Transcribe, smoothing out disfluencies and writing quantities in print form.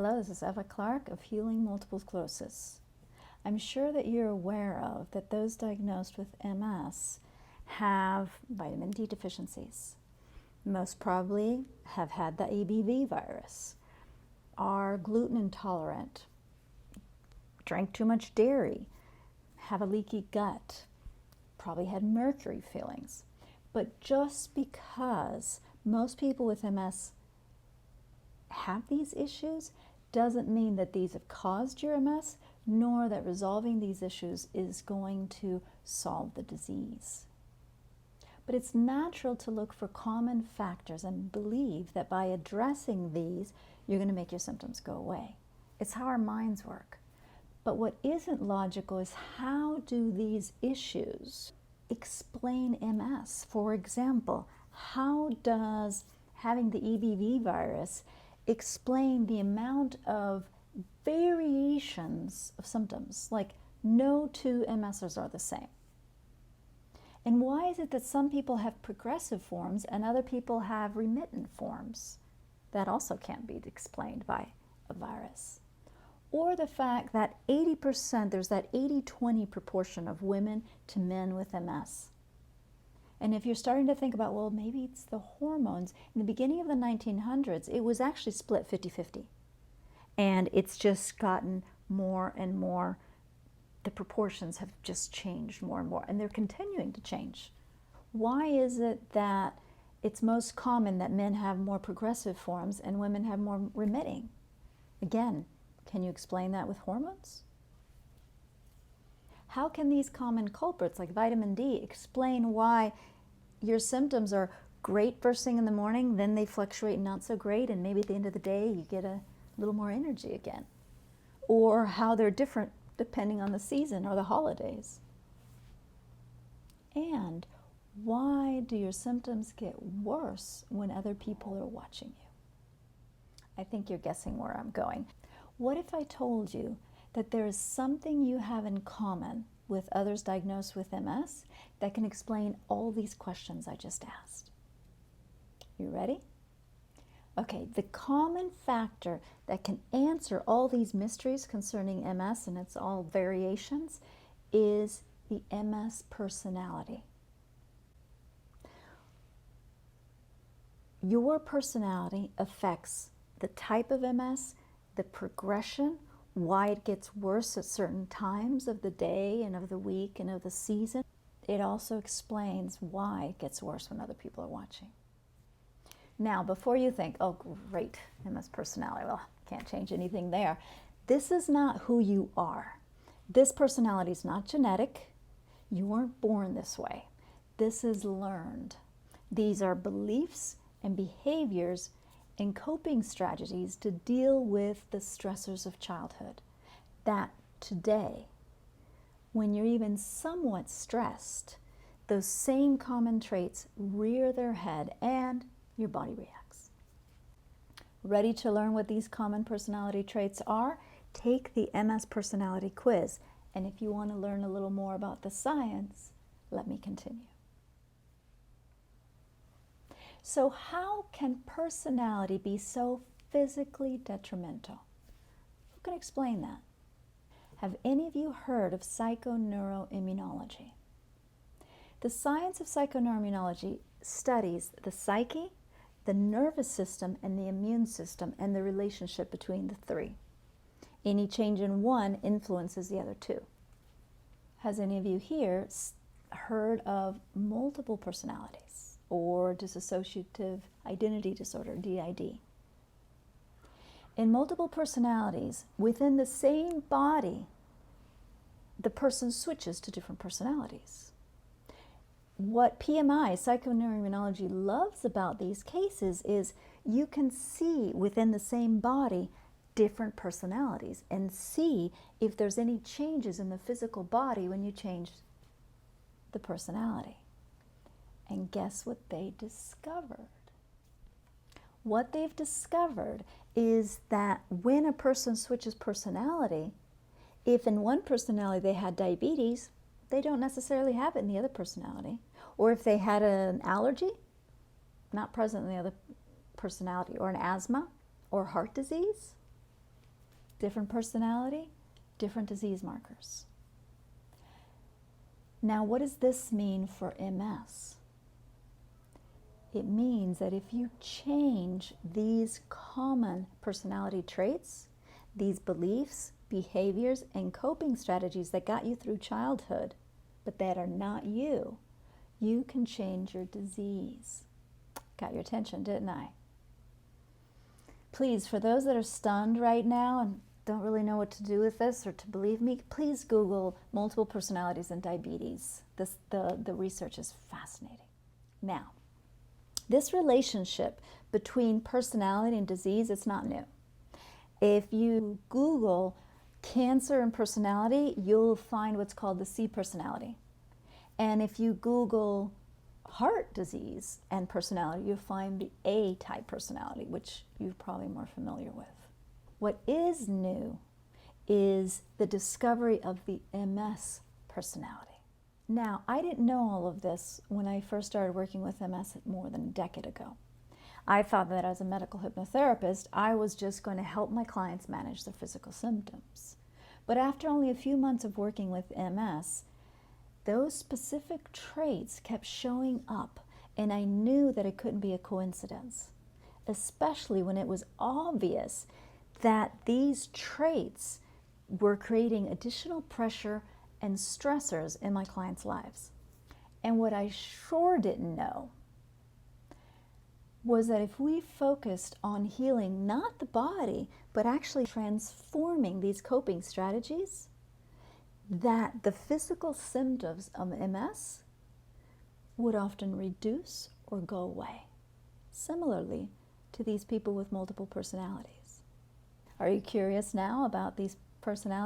Hello, this is Eva Clark of Healing Multiple Sclerosis. I'm sure that you're aware of that those diagnosed with MS have vitamin D deficiencies. Most probably have had the ABV virus, are gluten intolerant, drank too much dairy, have a leaky gut, probably had mercury fillings. But just because most people with MS have these issues doesn't mean that these have caused your MS, nor that resolving these issues is going to solve the disease. But it's natural to look for common factors and believe that by addressing these, you're going to make your symptoms go away. It's how our minds work. But what isn't logical is how do these issues explain MS? For example, how does having the EBV virus explain the amount of variations of symptoms? Like, no two MSers are the same. And why is it that some people have progressive forms and other people have remittent forms? That also can't be explained by a virus. Or the fact that 80%, there's that 80-20 proportion of women to men with MS. And if you're starting to think about, well, maybe it's the hormones, in the beginning of the 1900s, it was actually split 50-50. And it's just gotten more and more, the proportions have just changed more and more, and they're continuing to change. Why is it that it's most common that men have more progressive forms and women have more remitting? Again, can you explain that with hormones? How can these common culprits like vitamin D explain why your symptoms are great first thing in the morning, then they fluctuate not so great, and maybe at the end of the day you get a little more energy again? Or how they're different depending on the season or the holidays? And why do your symptoms get worse when other people are watching you? I think you're guessing where I'm going. What if I told you that there is something you have in common with others diagnosed with MS that can explain all these questions I just asked? You ready? Okay, the common factor that can answer all these mysteries concerning MS and its all variations is the MS personality. Your personality affects the type of MS, the progression, why it gets worse at certain times of the day and of the week and of the season. It also explains why it gets worse when other people are watching. Now, before you think, oh great, MS personality, well, can't change anything there. This is not who you are. This personality is not genetic. You weren't born this way. This is learned. These are beliefs and behaviors and coping strategies to deal with the stressors of childhood. That today, when you're even somewhat stressed, those same common traits rear their head and your body reacts. Ready to learn what these common personality traits are? Take the MS personality quiz. And if you want to learn a little more about the science, let me continue. So how can personality be so physically detrimental? Who can explain that? Have any of you heard of psychoneuroimmunology? The science of psychoneuroimmunology studies the psyche, the nervous system, and the immune system, and the relationship between the three. Any change in one influences the other two. Has any of you here heard of multiple personalities or dissociative identity disorder, DID? In multiple personalities, within the same body, the person switches to different personalities. What PMI, Psychoneuroimmunology, loves about these cases is you can see within the same body different personalities and see if there's any changes in the physical body when you change the personality. And guess what they discovered? What they've discovered is that when a person switches personality, if in one personality they had diabetes, they don't necessarily have it in the other personality. Or if they had an allergy, not present in the other personality, or an asthma, or heart disease, Different personality, different disease markers. Now, what does this mean for MS? It means that if you change these common personality traits, these beliefs, behaviors, and coping strategies that got you through childhood, but that are not you, you can change your disease. Got your attention, didn't I? Please, for those that are stunned right now and don't really know what to do with this or to believe me, please Google multiple personalities and diabetes. The research is fascinating. Now, this relationship between personality and disease, it's not new. If you Google cancer and personality, you'll find what's called the C personality. And if you Google heart disease and personality, you'll find the A-type personality, which you're probably more familiar with. What is new is the discovery of the MS personality. Now, I didn't know all of this when I first started working with MS more than a decade ago. I thought that as a medical hypnotherapist, I was just going to help my clients manage their physical symptoms. But after only a few months of working with MS, those specific traits kept showing up, and I knew that it couldn't be a coincidence, especially when it was obvious that these traits were creating additional pressure and stressors in my clients' lives. And what I sure didn't know was that if we focused on healing not the body, but actually transforming these coping strategies, that the physical symptoms of MS would often reduce or go away. Similarly to these people with multiple personalities. Are you curious now about these personalities?